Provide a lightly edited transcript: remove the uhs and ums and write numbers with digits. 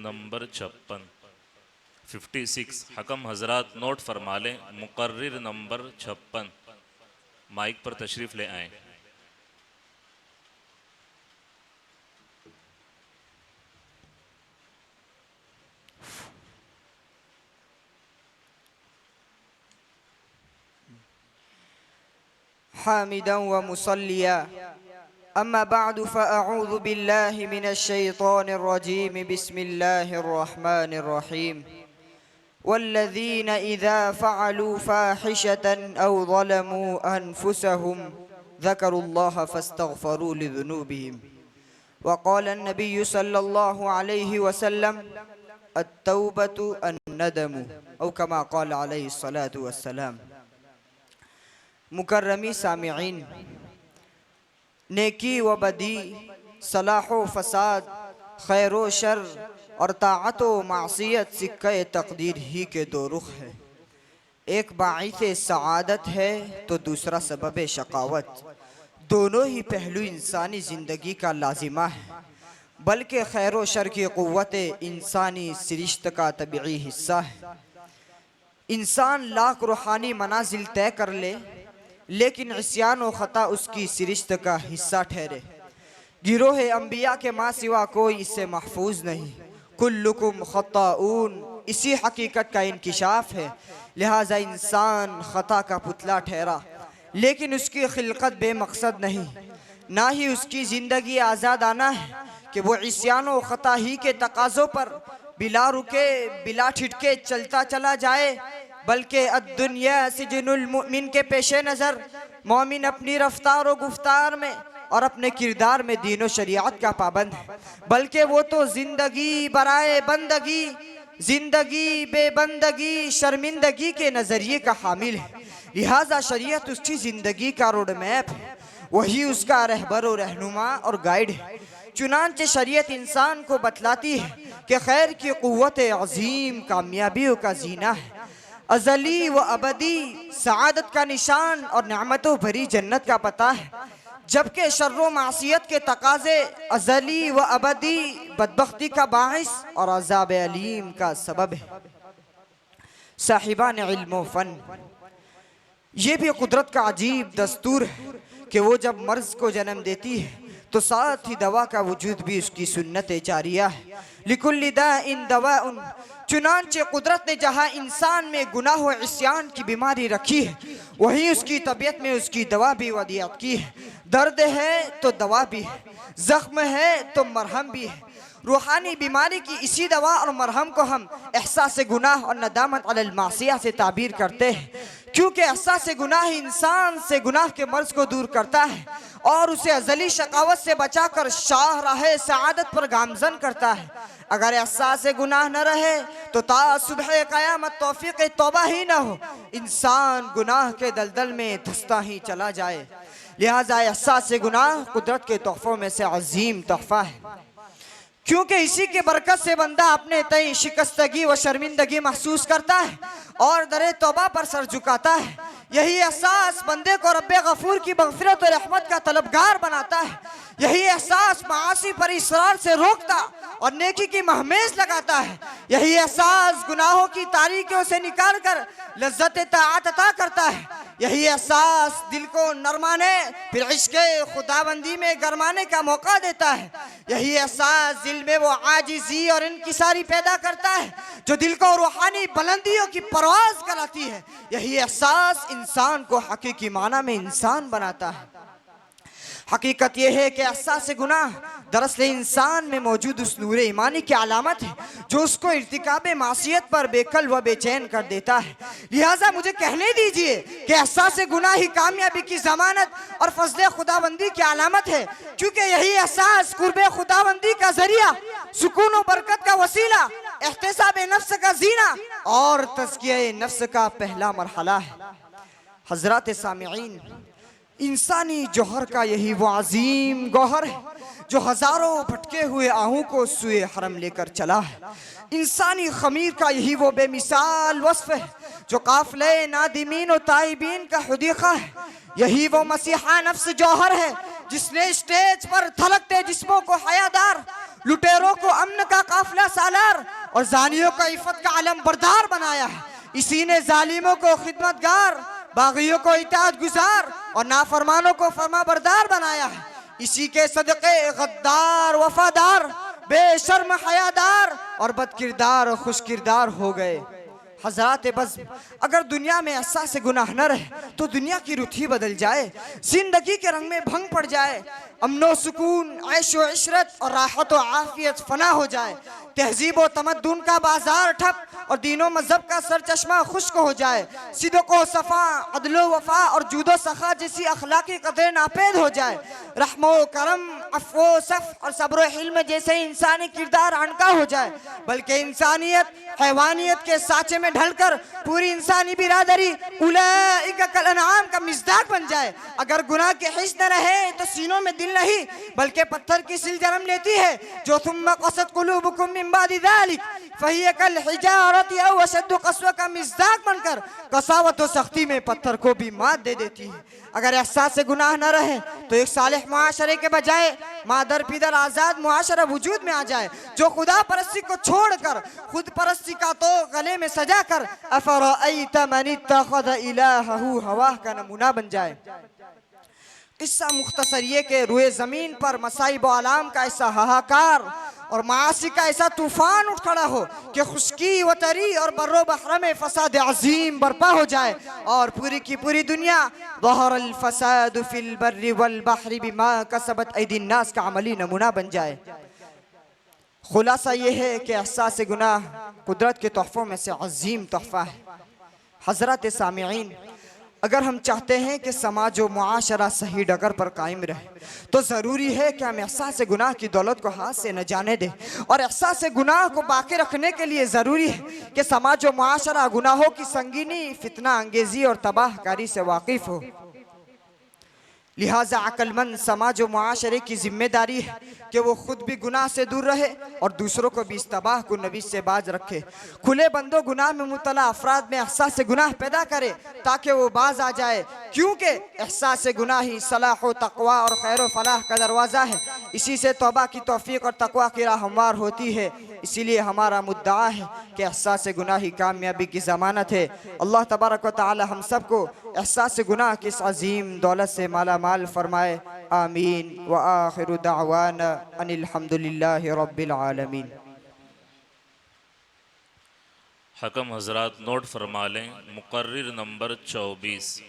Number 56 56। हकम हजरात note फरमा लें, मुकर्रिर नंबर 56 माइक पर तशरीफ ले आए। हामिदन व मुसल्लिया अम्मा बअदु फ़अऊज़ु बिल्लाहि मिनश शैतानिर रजीम बिस्मिल्लाहिर रहमानिर रहीम वल्लज़ीना इज़ा फ़अलू फ़ाहिशतन औ ज़लमू अनफुसहुम ज़करुल्लाह फ़स्तग़फ़रू लिज़ुनूबिहिम वक़ाल अन्नबिय्यु सल्लल्लाहु अलैहि वसल्लम अत्तौबतु अन्नदमु औ कमा क़ाल अलैहि सलातु वस्सलाम। मुकर्रमी सामिईन, नेकी व बदी, सलाह व फसाद, खैर व शर और ताअत व मासियत सिक्के तकदीर ही के दो रुख है। एक बाइसे सआदत है तो दूसरा सबब शकावत। दोनों ही पहलू इंसानी ज़िंदगी का लाजिमा है, बल्कि खैर व शर की क़ुव्वत इंसानी सरिश्त का तबीई हिस्सा है। इंसान लाख रूहानी मनाजिल तय कर ले, लेकिन इस्यान व ख़ता उसकी सरिश्त का हिस्सा ठहरे। गिरोह अंबिया के माँ सिवा कोई इससे महफूज नहीं। कुल्लुकुम ख़त्ताऊन, इसी हकीकत का इंकिशाफ है। लिहाजा इंसान ख़ता का पुतला ठहरा, लेकिन उसकी खिलकत बेमकसद नहीं, ना ही उसकी ज़िंदगी आज़ादाना है कि वो इस्यान व ख़ता ही के तकाज़ों पर बिला रुके बिला ठिठके चलता चला जाए, बल्कि अद्दुनिया सिजनुल मुमिन के पेशे नज़र मोमिन अपनी रफ्तार व गुफ्तार में और अपने किरदार में दीन शरीयत का पाबंद है। बल्कि वो तो जिंदगी बराए बंदगी, जिंदगी बेबंदगी शर्मिंदगी के नज़रिए का हामिल है। लिहाजा शरीयत उसकी ज़िंदगी का रोड मैप है, वही उसका रहबर व रहनुमा और गाइड है। चुनांचे शरीयत इंसान को बतलाती है कि खैर की क़ुव्वत अज़ीम कामयाबियों का जीना है, अज़ली व अबदी सआदत का निशान और नेमतों भरी जन्नत का पता है, जबकि शर्रो मासियत के तकाज़े अज़ली व अबदी बदबख्ती का बाइस और अज़ाब अलीम का सबब है। साहिबान इल्म व फ़न, ये भी कुदरत का अजीब दस्तूर है कि वो जब मर्ज़ को जन्म देती है तो साथ ही दवा का वजूद भी उसकी सुन्नत जारिया है। लिकुल्लि दाइन दवाउन, चुनांचे कुदरत ने जहाँ इंसान में गुनाह व इस्यान की बीमारी रखी है, वहीं उसकी तबीयत में उसकी दवा भी वदियत की है। दर्द है तो दवा भी है, जख्म है तो मरहम भी है। रूहानी बीमारी की इसी दवा और मरहम को हम एहसास गुनाह और नदामत अलल मासिया से ताबीर करते हैं, क्योंकि एहसास गुनाह इंसान से गुनाह के मर्ज को दूर करता है और उसे अज़ली शकावत से बचाकर शाह राह सआदत पर गामजन करता है। अगर एहसास गुनाह न रहे तो ता सुबह क़यामत तौफीक तौबा ही न हो, इंसान गुनाह के दलदल में धंसता ही चला जाए। लिहाजा एहसास गुनाह कुदरत के तोहफ़ों में से अजीम तोहफ़ा है, क्योंकि इसी के बरकत से बंदा अपने तय शिकस्तगी व शर्मिंदगी महसूस करता है और दरे तौबा पर सर झुकाता है। यही एहसास बंदे को रब्बे गफूर की मग़फ़िरत और रहमत का तलबगार बनाता है। यही एहसास मासी पर इसरार से रोकता और नेकी की महमेज लगाता है। यही एहसास गुनाहों की तारीकियों से निकाल कर लज्जत ताअत अता करता है। यही एहसास दिल को नरमाने फिर इश्क़े खुदाबंदी में गरमाने का मौका देता है। यही एहसास दिल में वो आजिज़ी और इनकिसारी पैदा करता है जो दिल को रूहानी बुलंदियों की परवाज़ कराती है। यही एहसास इंसान को हकीकी माना में इंसान बनाता है। हकीकत यह है कि एहसास गुनाह दरअसल इंसान में मौजूद उस नूर ईमानी की अलामत है जो उसको इर्तिकाब मासियत पर बेकल व बेचैन कर देता है। लिहाजा मुझे कहने दीजिए कि एहसास गुनाह ही कामयाबी की ज़मानत और फज़ल खुदाबंदी की अलामत है, क्योंकि यही एहसास कुर्बे खुदाबंदी का जरिया, सुकून व बरकत का वसीला, एहतिसाब नफ्स का जीना और तज़किया नफ्स का पहला मरहला है। हज़रात सामिईन, इंसानी जौहर का यही वो अजीम गौहर है जो हजारों भटके हुए आहू को सुए हरम लेकर चला है। इंसानी खमीर का यही वो बेमिसाल वस्फ है जो काफिले नादिमीन और ताइबीन का हुदीक़ा है। यही वो मसीहा नफ्स जौहर है जिसने स्टेज पर थलकते जिस्मों को हयादार, लुटेरों को अमन का काफिला सालार और जानियों को इफ़्फ़त का अलम बरदार बनाया है। इसी ने जालिमों को खिदमतगार, बागियों को इताअत गुजार और नाफरमानों को फरमा बरदार बनाया है। इसी के सदक़े गद्दार वफादार, बेशर्म हयादार और बदकिरदार और खुश किरदार हो गए। हज़रात बस अगर दुनिया में एहसास गुनाह न रहे तो दुनिया की रुखी बदल जाए, जिंदगी के रंग में भंग पड़ जाए, अमनो सुकून, ऐशो इशरत और राहत व आफियत फना हो जाए, तहजीब व तमद्दुन का बाजार ठप और दीनो मजहब का सरचश्मा खुश्क हो जाए, सिदको सफ़ा, अदलो वफ़ा और जूदो सखा जैसी अखलाकी कदरें नापेद हो जाए, रहमो करम, अफ़्वो सफ़ और सब्र हिल्म जैसे इंसानी किरदार अनका हो जाए, बल्कि इंसानियत हैवानियत के साँचे में ढलकर पूरी इंसानी बिरादरी उलाइका कल अनआम का मिज़दाक बन जाए। अगर गुनाह के हिस्स न रहे तो सीनों में दिल नहीं बल्कि पत्थर की सिल जन्म लेती है, जो तुम क़सत क़ुलूबुकुम मिन बादि ज़ालिक फ़हिय कल हिजारति औ अशद्दु क़स्वा का मिज़दाक बनकर कसावत व सख्ती में पत्थर को भी मात दे देती है। अगर एहसास से गुनाह न रहे तो एक सालिह मुआशरे के बजाय मादर पिदर आज़ाद मुआशरा वजूद में आ जाए, जो खुदा परस्ती को छोड़कर खुद परस्ती का तो गले में सजा कर अफ़रअयत मन इत्तख़ज़ इलाहहु हवाह का नमूना बन जाए। किस्सा मुख्तसर ये के रुए ज़मीन पर मसाइब व आलाम का ऐसा हाहाकार और मासी का ऐसा तूफान उठ खड़ा हो कि खुश्की व तरी और बर्रो बहर में फसाद अजीम बर्पा हो जाए और पूरी की पूरी दुनिया ज़हरल फसाद फिल बर्रि वल बहरि बिमा कसबत ऐदीन नास का अमली नमूना बन जाए। खुलासा ये है कि एहसास गुनाह कुदरत के तोहफ़ों में से अजीम तोहफ़ा है। हज़रत सामिईन, अगर हम चाहते हैं कि समाज व मुआशरा सही डगर पर कायम रहे तो ज़रूरी है कि हम एहसास गुनाह की दौलत को हाथ से न जाने दें, और एहसास गुनाह को बाकी रखने के लिए ज़रूरी है कि समाज व मुआशरा गुनाहों की संगीनी, फितना अंगेज़ी और तबाहकारी से वाकिफ़ हो। लिहाजा अक्लमंद समाज व मुआशरे की जिम्मेदारी है कि वो खुद भी गुनाह से दूर रहे और दूसरों को भी इस तबाह को नबी से बाज रखे। खुले बंदो गुनाह में मुब्तला अफराद में एहसास गुनाह पैदा करे ताकि वो बाज आ जाए, क्योंकि एहसास गुनाह ही सलाह व तक़वा और खैर व फलाह का दरवाज़ा है। इसी से तौबा की तौफ़ीक़ और तक़वा की राह हमवार होती है। इसीलिए हमारा मुद्दा है कि एहसास गुनाह ही कामयाबी की ज़मानत है। अल्लाह तबारक व तआला हम सबको एहसास गुनाह की इस अज़ीम दौलत से माला माल फरमाए। आमीन व आखिरु दावाना अनिल हम्दुलिल्लाहि रब्बिल आलमीन। हकम हजरात नोट फरमा लें, मुकर्रिर नंबर 24